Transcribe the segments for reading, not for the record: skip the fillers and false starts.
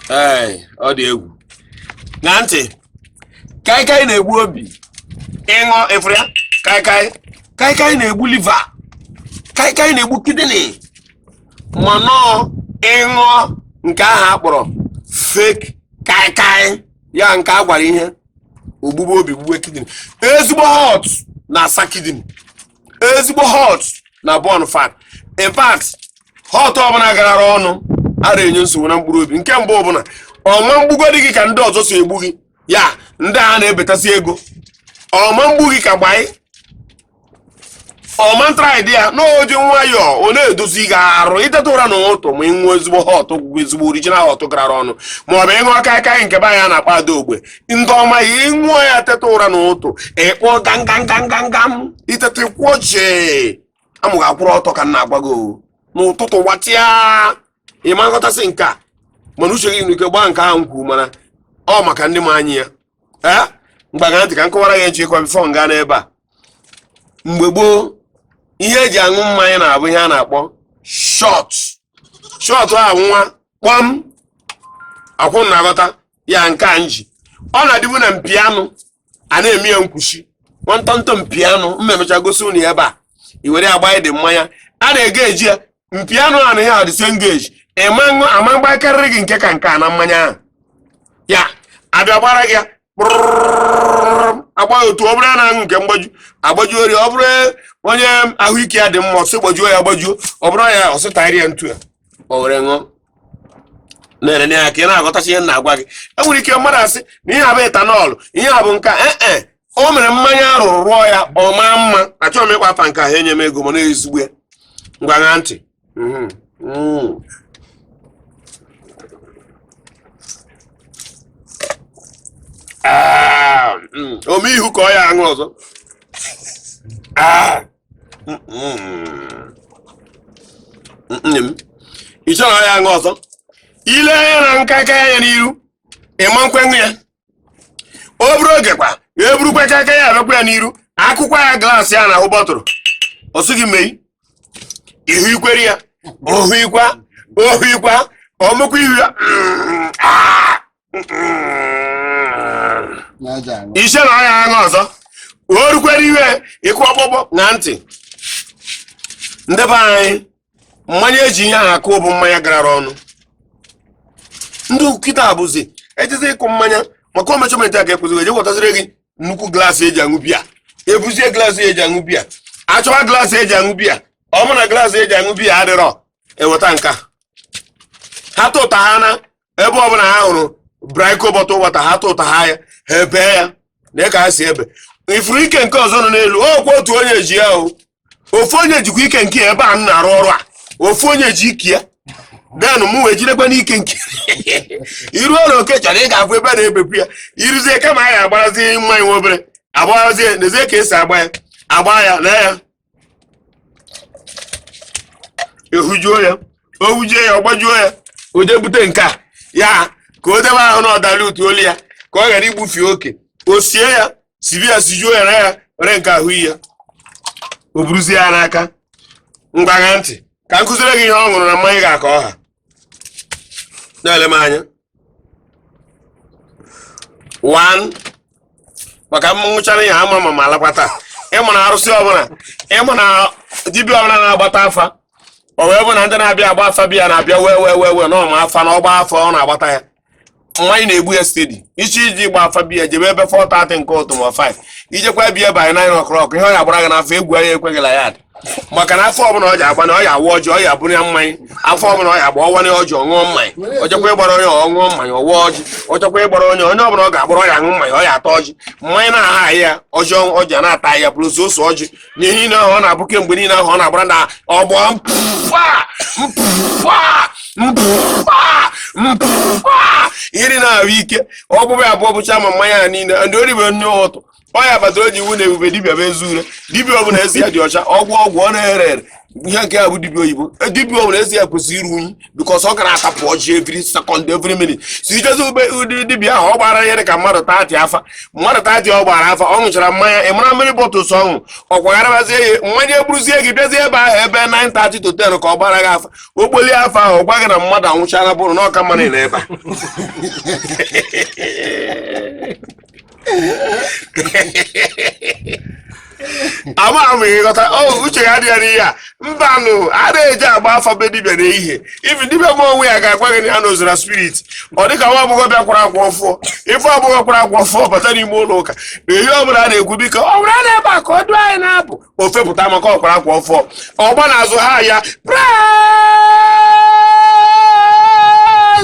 ọ dị egwu. Na ntị, kaikai na-egbu obi. Ịṅụ ifuru ya, kaikai na-egbu liver. Kaikai na-egbu kidney. Mana ịṅụ nke ahụ akpọrọ fake kaikai ya nke a gwara ihe ogbugbo obi gbugbe kidney. Ezigbo hot na-asa kidney. Ezigbo hot na burn fat. In fact, hot ọbụla gara ọnụ ara enye nsogbu na mkpụrụ obi. Nke mbụ ọbụla ọma mgbugo dị gị ka ndị ọzọ si egbu gị, ya ndị a na-ebetasị ego. Ọma mgbu gị ka gbanyị ọma ntraịdị ya n'oji nwayọọ ọ na-edozi gị arụ iteta ụra n'ụtụ ma ịṅụ ezigbo hot ezigbo original hot gara ọnụ, ma ọ bụ ịṅụ kaikai nke be anya na-akpa ada ogbe ndị ọma ya ịṅụọ ya teta ụra n'ụtụ ịkpọ gangangangangam iteta kwụọ jee amụghị akwụrụ ọtọ ka nna agwago n'ụtụtụ gbatịa ịma nghọtasị nke a, mana uche gị n'ike gbaa nke ahụ nkwu, mana ọ maka ndị ma anyị ya mgbaga ntị ka m kọwara ya nchekwa bifo nga n'ebe a. Mgbe gboo ihe eji aṅụ mmanya na-abụ ihe a na-akpọ shọt ahụ nwa kpọm akwụ na-aghọta ya nke a nji ọ na-adịbu na mpianụ a na-eme ya nkwuchi nwantọntọ mpianụ mmemecha gosi unu ebe a i were agba dị mmanya a na-ege eji ya mpianụ a na ihe adịse ngeji ama mgbakarịrị gị nke ka nke na mmanya ahụ ya abịa gbara gị agba otu ọ bụrụ na-aṅụ nke mgbaju agbaju ori, ọ bụrụ onye ahụike ya dị mma ọsị gbajuo ya agbajuo, ọ bụrụ ya ọsị tayịrị ya ntu ya o were ṅụọ na-ere ya ka ị na-aghọtachi ihe na-agwa gị. Enwere ike mmadụ asị na ihe abụ etanọlụ, ihe a bụ nka o mere mmanya arụrụ rụọ ya ọ maa mma, achọghị m ịkpa afa nke ahụ enye m ego ma na-ezigbo ya ngwa ṅaa ntị. Ome ihu ka ọ ya aṅụ ọzọ. Nne m ịchọrọ ọ ya aṅụ ọzọ, ile anya na kaikai ya n'iru ịma nkwenụ ya, o buru oge kwa eburukwa kaikai ya abịakwa ya n'iru akwụkwọ ya glaasị ya na ahụ bọtụrụ ọsụ gị mee ihu ikwere ya ohu ikwa ọmụkwa ihu ya ishe na ọya aṅụ ọzọ o rukwere iwe ịkụ ọkpọkpọ na ntị. Ndebe anyị mmanya eji ihe ahụ akụ bụ mmanya gara ọnụ. Ndị nkịta abụzi ejizi ịkụ mmanya maka o mechọmentị a ga-ekwuzi eji wetaziri gị nnukwu glaasị eji aṅụ biya, ebuzie glaasị eji aṅụ biya, achọwa glaasị eji aṅụ biya, ọ bụ na glaasị eji aṅụ biya adịrọ eweta nka ha tụta ha na ebe ọbụla ha hụrụ braiko bọtụ wata ha tụta ha ya ha ebe ya na ka ha si ebe ifuru ike nke ọzọ nọ n'elu okwu otu onye ji ya ofu onye jikwa ike nke ebe a m na-arụ ọrụ a ofu onye ji ike ya ganụ m wee jirekwa n'ike nke iruo na oke chọrọ ị ga-abụ ebe na-ebepụ ya iruzie kama anyị agbarazie mmanya nwe obere agbarazie nezie ka esi agba ya na ya ehujuo ya o wujie ya ọgbajuo ya o jee bute nke a ya ka o debe ahụ na ọdala utu olu ya ka ọ ghara igbufe oke o sie ya sibi ya sijuo ya na ya were nke ahụ ya o buruzie ya n'aka. Mgbagha ntị ka nkụzire gị ihe ọ ṅụrụ na mmanya ga-aka ọha na-ele m anya. 1 maka mmụnwụchara ihe ama ma alakwa taa ịmụ na arụsị ọbụla ịmụ na dibịa ọbụla na-agbata afa o wee bụ na ndị na-abịa agba afa biya na-abịa wee n'ọma afa na ọgba afa ọ na-agbata ya mmanya na-egbu ya stedi iji gba afa biya jebe ebe 4:30 nke ụtụ ma 5 ijekwa biya by 9 o'clock ihe ọ ya gbara gị n'afọ egwu anya ekweghịla ya dị maka na afọ ọbụla ọ ji agba na ọ ya awa ọjị ọ ya bụrụ ya mmanya afọ ọbụla ọ ya agba ọwanye ọjị ọṅụọ mmanya ọchekwa ịgbara onye ọṅụọ mmanya ọwa ọjị ọchekwa ịgbara onye ọbụla ọ ga-agbara ọ ya aṅụ mmanya ọ ya atọ ọjị mmanya na-aha ya ọjị a na-ata ya bụrụzi ose ọjị n'ihi na ọ na-abụ kemgbe niile ahụ ọ na-agbara na ọgbọ mpụfa iri na-ahụ ike ọgbụgbụ abụọ bụcha ma mmanya ha niile ndị oribe nne ụtụ ọya batara oji iwu na ebube dibịa bụ ezi ure dibịa ọbụla ezi ya dị ọcha ọgwụ ọ na-ere ere ihe nke a bụ dibịa oyibo dibịa ọbụla ezi ya kwesịrị iru unyi bikos ọ gara atapụ ọjị every second every minute si ijezi ụdị dibịa ahụ ọ gbara ihe dị ka mmadụ 30 afa mmadụ 30 ọ gbara afa ọ ṅụchara mmanya ị mara mmiri bọtụls ọṅụ ọ kwagharabazie ya mmanya eburuzie gị bịazie ebe ahụ ebe 9:30 to 10 ka ọ gbara gị afa okpoli afa ahụ ọ gwa gị na mmadụ anwụchala bụrụ na ọka mmanụ na ebe ama ịghọta uche ya adịghị n'ihe a mbanụ a na-eji agba afa be dibịa n'ehihie ibi dibịa ma onwe ya ga-agwa gị ya na ozara spirit ọ dịka nwa agbọghọ bịa kwara akwa ọfọ ife agbọghọ kwara akwa ọfọ bata n'ime ụlọ ụka ehi ọbụla a na-ekwu biko ọ bụrụ na-ebe a ka ọ dụ anyị na-abụ ofepụta maka ọkwara akwa ọfọ ọgba na-azụ ha ya praise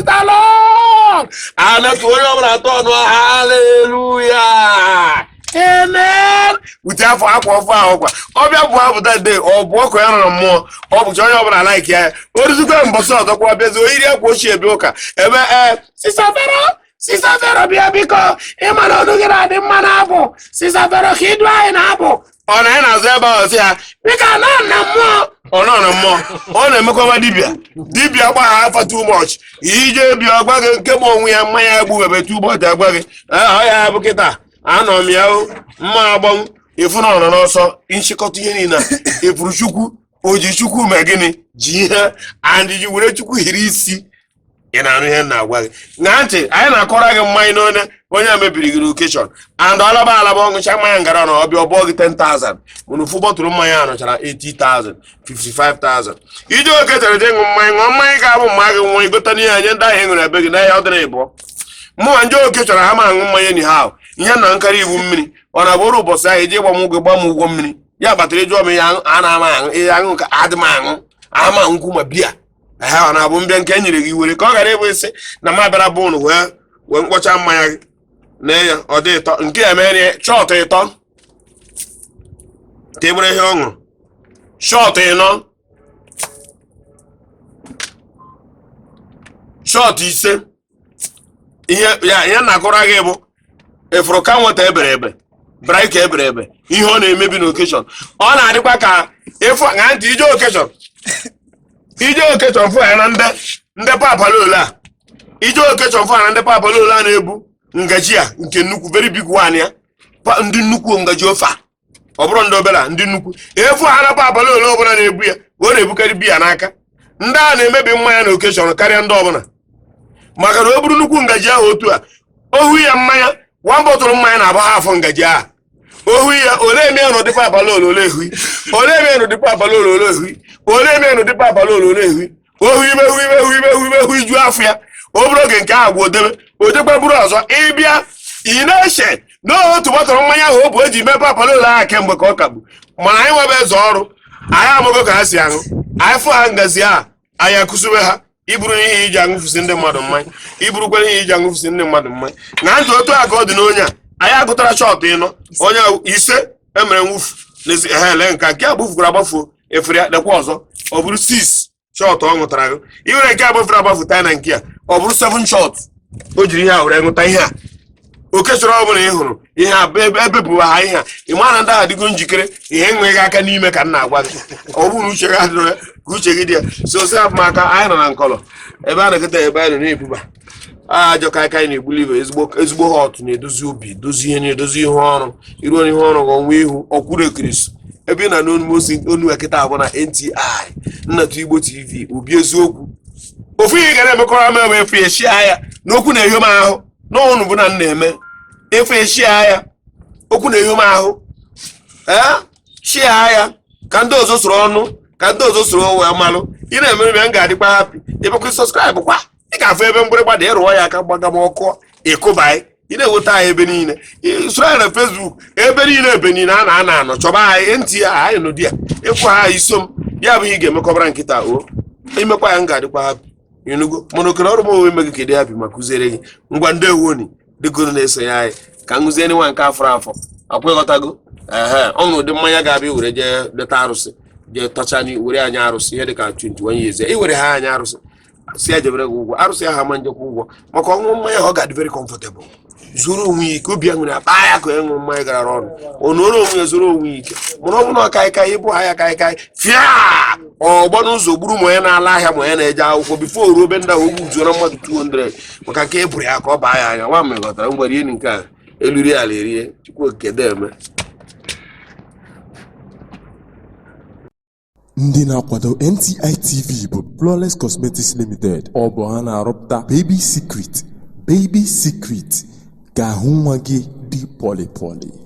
the Lord anatu onye ọbụla atọ ọnụ haleluya amen ute afọ akwa ọfọ ahụ kwa ọbịa bụ apụta de ọ bụ ọkụ ya nọ na mmụọ ọ bụcha onye ọbụla laiki ya oruzikwa mbọsị ọzọkwa bịazi oyiri akwa ochie ebe ụka ebe Sister Vero bịa biko ịma na ọnụ gị na-adị mma na-abụ Sister Vero ka idu anyị na-abụ ọ na anyị na-azụ ebe ahụ si ha biko nọ na mmụọ ọ nọ na mmụọ ọ na-emekwaba dibịa gbagha afa too much ije bịa ọgwa gị nke ma onwe ya mmanya egbu ebe too much agwa gị ọ ya bụ kịta anọ m ya mma agbanwu efu na ọnọ n'ọsọ nchịkọta ihe niile efuru chukwu oji chukwu ma gịnị ji ihe andị ji were chukwu hiri isi ị na-anụ ihe na-agwa gị na ntị anyị na-akọrọ gị mmanya n'onye onye a mebiri gị lokeshọn and alaba ọṅụcha mmanya ngara na ọbịa ọbụọ gị 10,000 mana ofu bọtụrụ mmanya a nọchara 80,000 55,000 iji oke chere je ṅụ mmanya ga-abụ mma gị nwa igota n'ihe anye ndị ahụ ị ṅụrụ ebe gị n'ahịa ọ dịna ịbụọ mụnwa ndị oke chọrọ ha ma aṅụ mmanya ni ha ihe na nkarị iwu mmiri ọ na-abụrụ ụbọchị ahụ iji gbam ụgwọ mmiri ya batara ịjụọ m ya a na-ama aṅụ ihe aṅụ ka adị m aṅụ ama nkwụ ma biya ha ọ na-abụ mbịa nke e nyere gị were ka ọ ghara ịbụ isi na m abịara bụ ụnụ wee mkpọcha mmanya gị na ya ọ dị ịtọ nke ya mere shọtụ ịtọ ka e bụrụ ihe ọ ṅụrụ shọtụ ịnọ shọtụ ise ihe na-akọrọ gị bụ efuru ka nweta ebere ebe braika ebere ebe ihe ọ na-emebi n'okeshọn ọ na-adịkwa ka ịfụ na ntị ije okeshọn fụ ya na ndị papalolo a ije okeshọn fụ ya na ndị papalolo a na-ebu ngaji a nke nnukwu very big one ya ndị nnukwu ngaji ofe a ọ bụrụ ndị obere ndị nnukwu efu ha na papalolo ọbụla na-ebu ya ọ na-ebukarị biya n'aka ndị a na-emebi mmanya na okeshọn karịa ndị ọbụla maka na o buru nnukwu ngaji ahụ otu a ohu ya mmanya nwa bọtụrụ mmanya na-agba ha afọ ngaji ahụ ohu ya ole eme n'ụdịkwa abalolo ole ehui ole eme n'ụdịkwa abalolo ole ehui ole eme n'ụdịkwa abalolo ole ehui ohu imehu iju afọ ya o bụrụ oge nke ahụ bụ odekwa buru ọzọ ịbịa ị na-eche n'otu bọtụrụ mmanya ahụ o bụ eji mepe abalolo ahụ kemgbe ka ọ kagbu mana anyị nwebe eze ọrụ anyị amago ka ha si aṅụ anyị fụ ha ngazi ahụ anyị akụsiwe ha iburu ihe iji aṅụfụsị ndị mmadụ mmanya iburukwara ihe iji aṅụfụsị ndị mmadụ mmanya na ntụ otu a ka ọ dị n'onye a anyị agụtara shọtụ ịnọ onye ise emere nwụfu n'ezi hele nke a gbufukwara agbafuo efere ya dekwa ọzọ ọ bụrụ 6 shọtụ ọ ṅụtara gị iwere nke agbafere agbafu taa na nke a ọ bụrụ 7 shọtụ o jiri ihe a were ṅụta ihe a oke chọrọ ọ bụla ị hụrụ ihe a ebepụwa ha ihe a ị ma na ndị ahụ adịgo njikere ihe enweghị aka n'ime ka m na-agwa gị ọ bụrụ uche gị adịrọ ya ka uche gị dị ya so si hapụ m aka anyị nọ na nkọlọ ebe a na-eketa ebe anyị nọ na-ebuba ajọ ka anyị na-egbuli ibe ezigbo họt na-edozi obi dozie ihe na-edozi ihe ọrụ iruo ihe ọrụ ọnwa ihu ọkwụrụ ekirisi ebe ị na onu eketa abụ na NTI Nnatu Igbo TV obi eziokwu ofu ihe ga na-emekọrọ m ebe efu eshi ya n'okwu na-ehio m ahụ n'ọnụ bụ na m na-eme efu eshi ya okwu na-ehio m ahụ shia ya ka ndị ọzọ soro ọnụ ka ndị ọzọ soro wee malụ ị na-emere m ya m ga-adịkwa hapi ebekwa sọskraịbụ kwa ị ga-afụ ebe mgbịrịgba dị ịrụọ ya aka gbaga m ọkụ ịkụbaị ị na-eweta anyị ebe niile soro anyị na Facebook ebe niile a na-anọ chọba anyị ntị anyị nụ di ya ịkwụ ha iso m ya bụ ihe ị ga-emekọbara nkịta o imekwa ya m ga-adịkwa hapi ịnụgo mana okere ọrụ m onwe ime gị ka dị hapi ma kụziere gị ngwa ndị ewoni dịgoro na-esonye anyị ka m gụziere nwa nke afọ akwa ịghọtago ọṅụ ụdị mmanya ga-abịa were jee leta arụsị jee tacha were anyị arụsị ihe dịka 21 years iwere ha anyị arụsị si ya jebere gị ụgwọ arụsị ahụ ama njekwa ụgwọ maka ọṅụ mmanya ọ ga-adị very comfortable zoro onwe ike obi aṅụrị akpa ya ka ịṅụ mmanya gara ọnụ onoro onwe ya zoro onwe ike mana ọ bụ na ọkaịkaị ịbụ ha ya kaikai fịa ọgbọ n'ụzọ gburu ma onye na-ala ahịa ma onye na-eje akwụkwọ bifo ruo be ndị ahụ ogbu zuoro mmadụ 200 maka ka e bụrụ ya ka ọ baa ya anya nwa mmekọtara mgbere ihe nke a eluri ala erie chukwu okike eme. Ndị na-akwado NTI TV bụ Flawless Cosmetics Limited. Ọ bụ ha na-arụpụta Baby Secret ka ahụ nwa gị dị pọlị pọlị.